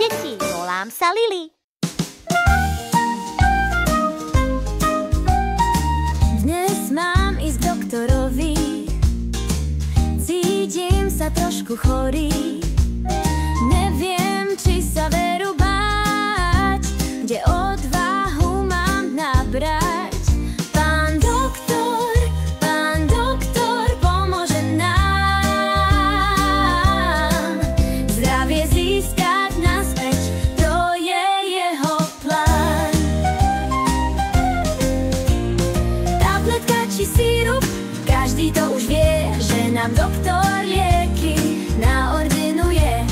deti, volám sa Lili. Dnes mám ísť k doktorovi, cítim sa trošku chorý. Neviem, či sa veru báť, kde odvahu mám nabrať. Pán doktor, pomôže nám zdravie získať naspäť, to je jeho plán. Tabletka či sirup, každý to už vie, že nám doktor lieky naordinuje.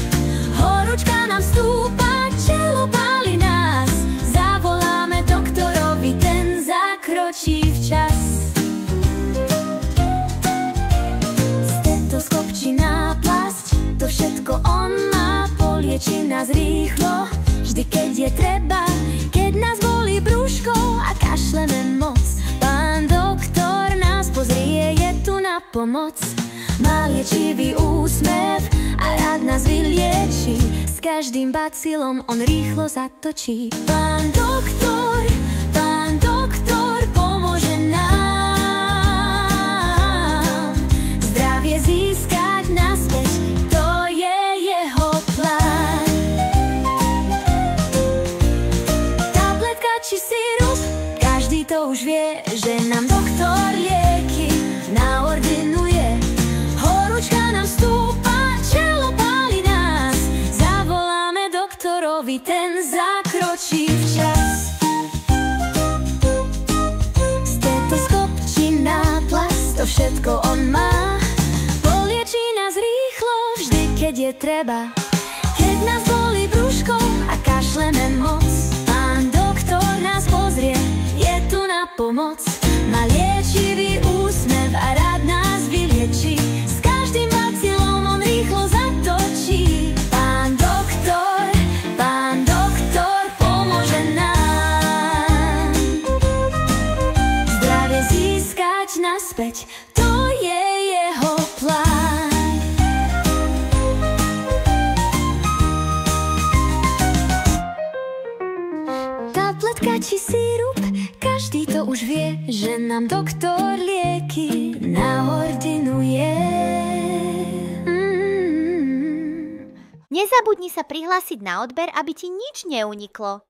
Horúčka nám stúpa, čelo páli nás, zavoláme doktorovi, ten zakročí včas. Stetoskop či náplasť, to všetko on má, polieči nás rýchlo, vždy keď je treba, keď nás bolí brúško a kašleme moc. Pán doktor nás pozrie, je tu na pomoc. Má liečivý úsmev a rád nás vylieči, s každým bacilom on rýchlo zatočí. Pán doktor, pomôže nám zdravie získať naspäť, to je jeho plán. Tabletka či sirup, každý to už vie, že nám doktor lieky naordinuje. Horúčka nám stúpa, čelo páli nás, zavoláme doktorovi, ten zakročí včas. Stetoskop či náplasť, to všetko on má, polieči nás rýchlo, vždy keď je treba, keď nás bolí brúško a kašleme moc. Pán doktor nás pozrie, je tu na pomoc. Má liečivý úsmev a rád nás vylieči, s každým bacilom on rýchlo zatočí. Pán doktor, pomôže nám zdravie získať naspäť, to je jeho plán. Tabletka či sirup, každý to už vie, že nám doktor lieky naordinuje. Nezabudni sa prihlásiť na odber, aby ti nič neuniklo.